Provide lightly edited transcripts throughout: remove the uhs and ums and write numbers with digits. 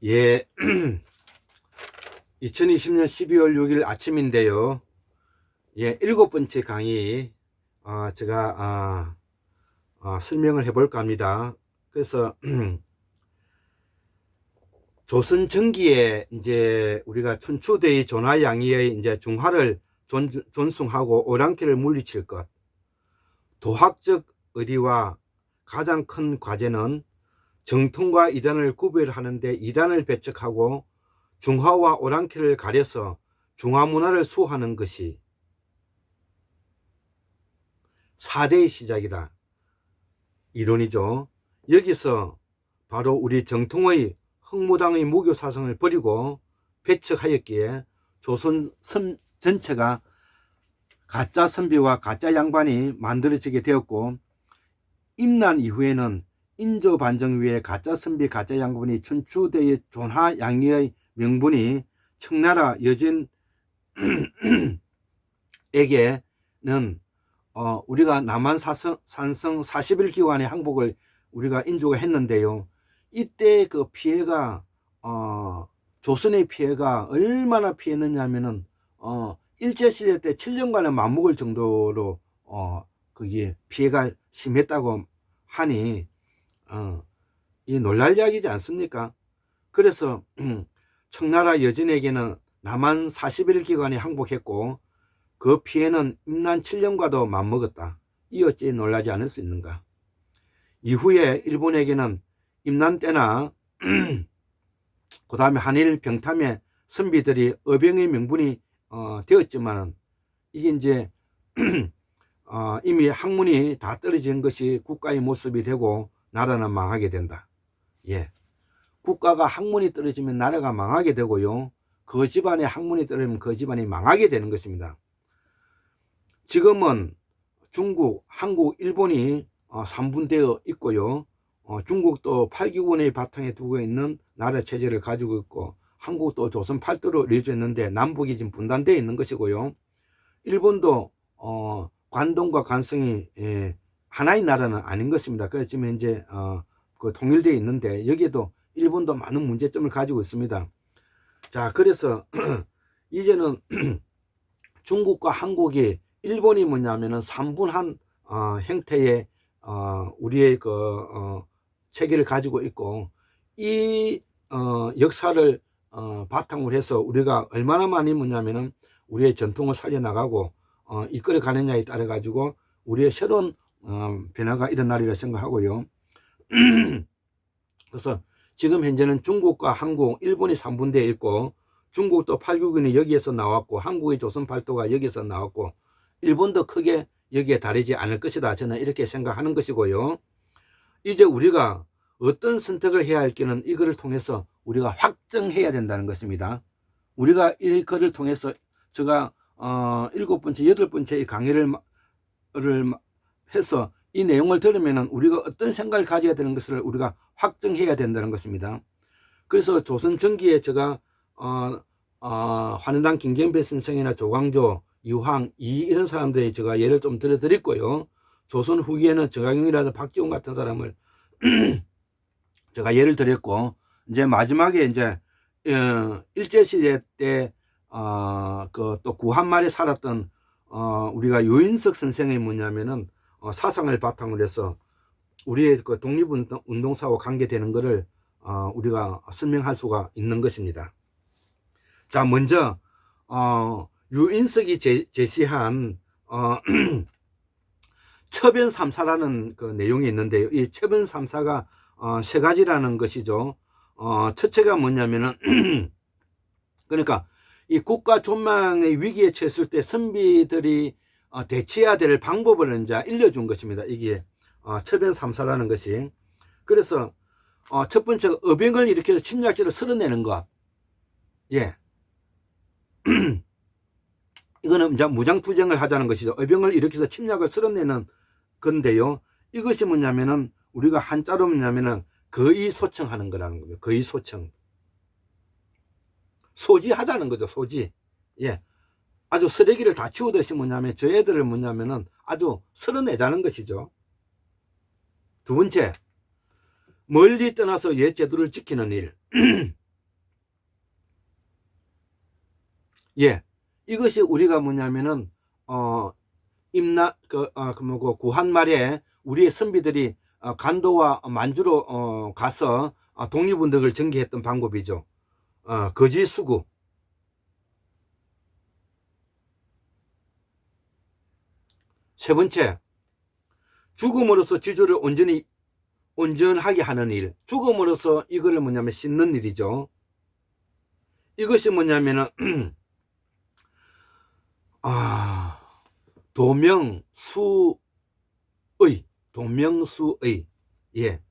예, 2020년 12월 6일 아침인데요. 예, 7번째 강의, 제가, 설명을 해볼까 합니다. 그래서, 조선 전기에 이제 우리가 춘추대의 존화양의의 이제 중화를 존숭하고 오랑캐를 물리칠 것. 도학적 의리와 가장 큰 과제는 정통과 이단을 구별하는데 이단을 배척하고 중화와 오랑캐를 가려서 중화문화를 수호하는 것이 4대의 시작이다. 이론이죠. 여기서 바로 우리 정통의 흥무당의 무교사상을 버리고 배척하였기에 조선 전체가 가짜 선비와 가짜 양반이 만들어지게 되었고, 임난 이후에는 인조반정 위에 가짜 선비 가짜 양반이 춘추대의 존화양의의 명분이 청나라 여진에게는 우리가 남한 산성 40일 기간의 항복을 우리가 인조가 했는데요. 이때 그 피해가 조선의 피해가 얼마나 피했느냐 하면은 일제시대 때 7년간의 맞먹을 정도로 그게 피해가 심했다고 하니 이 놀랄 이야기지 않습니까? 그래서 청나라 여진에게는 남한 40일 기간에 항복했고 그 피해는 임난 7년과도 맞먹었다. 이 어찌 놀라지 않을 수 있는가? 이후에 일본에게는 임난 때나 그 다음에 한일 병탐의 선비들이 어병의 명분이 되었지만 이게 이제 이미 학문이 다 떨어진 것이 국가의 모습이 되고 나라는 망하게 된다. 예, 국가가 학문이 떨어지면 나라가 망하게 되고요. 그 집안의 학문이 떨어지면 그 집안이 망하게 되는 것입니다. 지금은 중국, 한국, 일본이 3분되어 있고요. 중국도 8기군의 바탕에 두고 있는 나라 체제를 가지고 있고, 한국도 조선 팔도로 이루어져 있는데 남북이 지금 분단되어 있는 것이고요. 일본도 관동과 관성이 하나의 나라는 아닌 것입니다. 그래서 지금 현재 그 통일되어 있는데 여기에도 일본도 많은 문제점을 가지고 있습니다. 자, 그래서 이제는 중국과 한국이, 일본이 뭐냐면은 3분한 형태의 우리의 그 체계를 가지고 있고, 이 역사를 바탕으로 해서 우리가 얼마나 많이 뭐냐면은 우리의 전통을 살려나가고 이끌어 가느냐에 따라 가지고 우리의 새로운 변화가 일어나리라 생각하고요. 그래서 지금 현재는 중국과 한국, 일본이 3분되어 있고, 중국도 8기군이 여기에서 나왔고, 한국의 조선 팔도가 여기서 나왔고, 일본도 크게 여기에 다르지 않을 것이다. 저는 이렇게 생각하는 것이고요. 이제 우리가 어떤 선택을 해야 할지는 이거를 통해서 우리가 확정해야 된다는 것입니다. 우리가 이거를 통해서 제가 7번째, 8번째 강의를 해서 이 내용을 들으면 우리가 어떤 생각을 가져야 되는 것을 우리가 확정해야 된다는 것입니다. 그래서 조선 전기에 제가 환인당 김경배 선생이나 조광조, 유황, 이런 사람들이 제가 예를 좀 들어드렸고요. 조선 후기에는 정학용이라든지 박지원 같은 사람을 제가 예를 들었고, 이제 마지막에 이제 일제시대 때 그 또 구한말에 살았던 우리가 유인석 선생의 뭐냐면은 사상을 바탕으로 해서 우리의 그 독립운동사와 관계되는 것을 우리가 설명할 수가 있는 것입니다. 자, 먼저 유인석이 제시한 처변삼사라는 그 내용이 있는데요. 이 처변삼사가 세 가지라는 것이죠. 첫째가 뭐냐면은 그러니까 이 국가 존망의 위기에 처했을 때 선비들이 대처해야 될 방법을 이제 알려준 것입니다. 이게 처변삼사라는 것이. 그래서 첫 번째가 어병을 일으켜서 침략지를 쓸어내는 것. 예. 이거는 이제 무장투쟁을 하자는 것이죠. 어병을 일으켜서 침략을 쓸어내는 건데요. 이것이 뭐냐면은 우리가 한자로 뭐냐면은 거의소청하는 거라는 거예요. 거의소청. 소지하자는 거죠. 소지. 예. 아주 쓰레기를 다 치우듯이 뭐냐면 저 애들을 뭐냐면은 아주 쓸어내자는 것이죠. 두 번째, 멀리 떠나서 옛 제도를 지키는 일. 예, 이것이 우리가 뭐냐면은 임나 뭐고 구한 말에 우리의 선비들이 간도와 만주로 가서 독립운동을 전개했던 방법이죠. 거지수구. 세 번째, 죽음으로써 지주를 온전하게 하는 일. 죽음으로써 이거를 뭐냐면 씻는 일이죠. 이것이 뭐냐면은 도명수의. 예.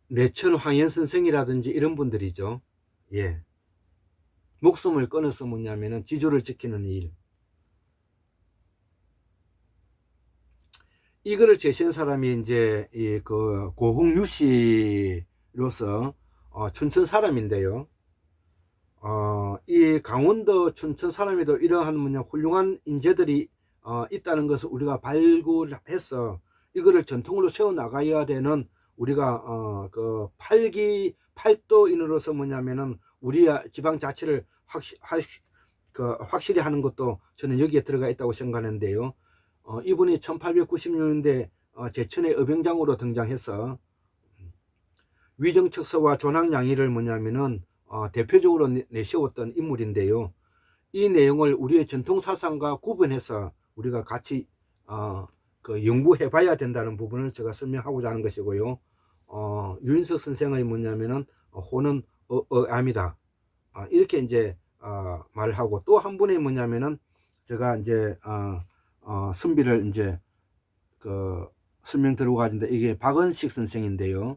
내천 황현 선생이라든지 이런 분들이죠. 예. 목숨을 끊어서 뭐냐면은 지조를 지키는 일. 이거를 제시한 사람이 이제 그 고흥유 씨로서 춘천 사람인데요. 이 강원도 춘천 사람에도 이러한 뭐냐 훌륭한 인재들이 있다는 것을 우리가 발굴해서 이거를 전통으로 세워 나가야 되는 우리가 그 팔도인으로서 뭐냐면은 우리 지방 자치를 확실히 하는 것도 저는 여기에 들어가 있다고 생각하는데요. 이분이 1896년대 제천의 의병장으로 등장해서 위정척서와 조낭양의를 뭐냐면은 대표적으로 내세웠던 인물인데요. 이 내용을 우리의 전통사상과 구분해서 우리가 같이 그 연구해 봐야 된다는 부분을 제가 설명하고자 하는 것이고요. 유인석 선생의 뭐냐면은 호는 암이다. 이렇게 이제 말을 하고, 또 한 분이 뭐냐면은 제가 이제 선비를 이제 그 설명 들어가는데, 이게 박은식 선생인데요.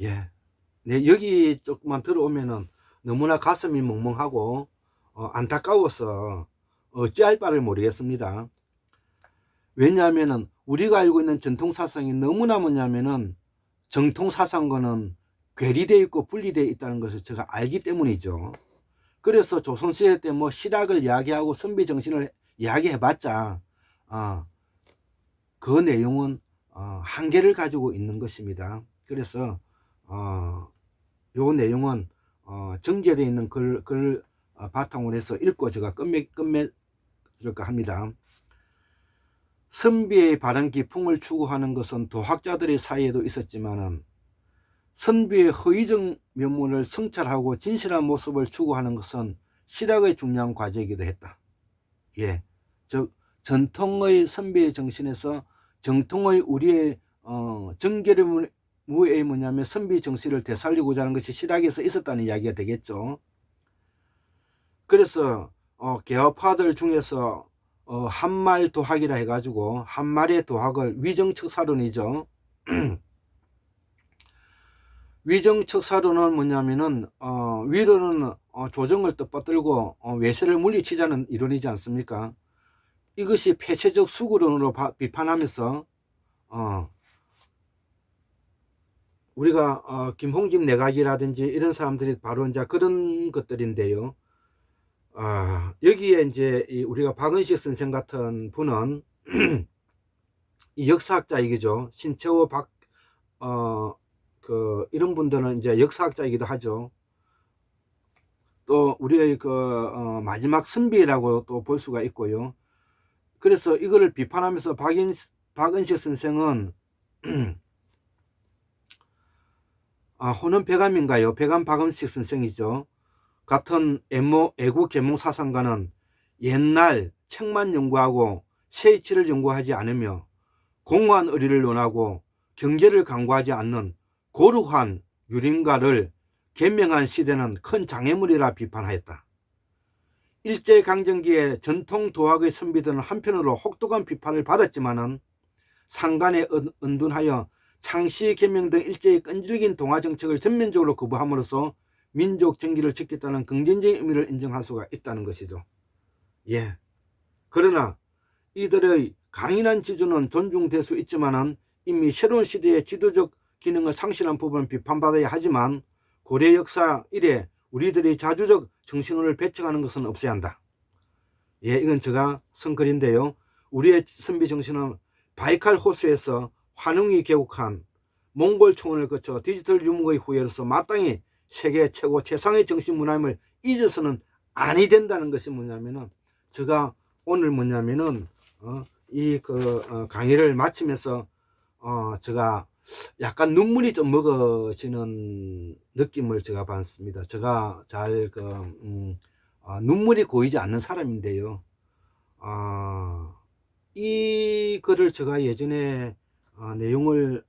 예. 네, 여기 조금만 들어오면은 너무나 가슴이 멍멍하고 안타까워서 어찌할 바를 모르겠습니다. 왜냐하면은 우리가 알고 있는 전통사상이 너무나 뭐냐면은 정통사상과는 괴리되어 있고 분리되어 있다는 것을 제가 알기 때문이죠. 그래서 조선시대 때 뭐 실학을 이야기하고 선비 정신을 이야기해 봤자 그 내용은 한계를 가지고 있는 것입니다. 그래서 요 내용은 정제되어 있는 글 바탕으로 해서 읽고 제가 끝맺을까 합니다. 선비의 바른 기풍을 추구하는 것은 도학자들의 사이에도 있었지만은 선비의 허위적 면모를 성찰하고 진실한 모습을 추구하는 것은 실학의 중요한 과제이기도 했다. 예, 즉 전통의 선비의 정신에서 정통의 우리의 정계류무의 뭐냐면 선비 정신을 되살리고자 하는 것이 실학에서 있었다는 이야기가 되겠죠. 그래서 개업파들 중에서 한말 도학이라 해가지고 한말의 도학을 위정척사론이죠. 위정척사론은 뭐냐면은 위로는 조정을 떠받들고 외세를 물리치자는 이론이지 않습니까? 이것이 폐쇄적 수구론으로 비판하면서 우리가 김홍집 내각이라든지 이런 사람들이 바로 이제 그런 것들인데요. 여기에 이제 우리가 박은식 선생 같은 분은 이 역사학자이기죠. 신채호 이런 분들은 이제 역사학자이기도 하죠. 또 우리의 마지막 선비라고 또 볼 수가 있고요. 그래서 이거를 비판하면서 박은식 선생은 호는 백암인가요? 백암 박은식 선생이죠. 같은 애국 계몽 사상가는 옛날 책만 연구하고 새이치를 연구하지 않으며 공허한 의리를 논하고 경계를 강구하지 않는 고루한 유린가를 개명한 시대는 큰 장애물이라 비판하였다. 일제강점기에 전통 도학의 선비들은 한편으로 혹독한 비판을 받았지만은 상간에 은둔하여 창시 개명 등 일제의 끈질긴 동아 정책을 전면적으로 거부함으로써 민족 정기를 지켰다는 긍정적인 의미를 인정할 수가 있다는 것이죠. 예. 그러나 이들의 강인한 지주는 존중될 수 있지만은 이미 새로운 시대의 지도적 기능을 상실한 부분은 비판받아야 하지만 고려 역사 이래 우리들이 자주적 정신원을 배척하는 것은 없어야 한다. 예, 이건 제가 쓴 글인데요. 우리의 선비 정신은 바이칼 호수에서 환웅이 개국한 몽골 총원을 거쳐 디지털 유목의 후예로서 마땅히 세계 최고 최상의 정신 문화임을 잊어서는 아니 된다는 것이 뭐냐면은, 제가 오늘 뭐냐면은 강의를 마치면서 제가 약간 눈물이 좀 먹어지는 느낌을 제가 받습니다. 제가 잘 눈물이 고이지 않는 사람인데요. 이 글을 제가 예전에 내용을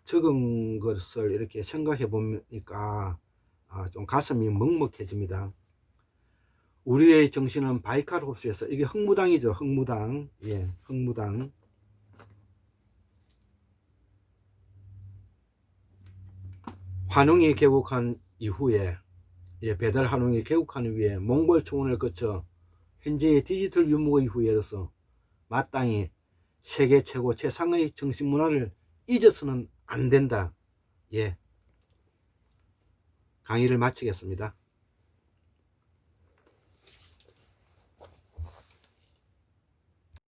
적은 것을 이렇게 생각해 보니까 좀 가슴이 먹먹해집니다. 우리의 정신은 바이칼 호수에서, 이게 흑무당이죠. 흑무당. 예, 흑무당. 환웅이 개국한 이후에, 예, 배달 환웅이 개국한 이후에 몽골 총원을 거쳐 현재의 디지털 유목의 후예로서 마땅히 세계 최고 최상의 정신 문화를 잊어서는 안 된다. 예, 강의를 마치겠습니다.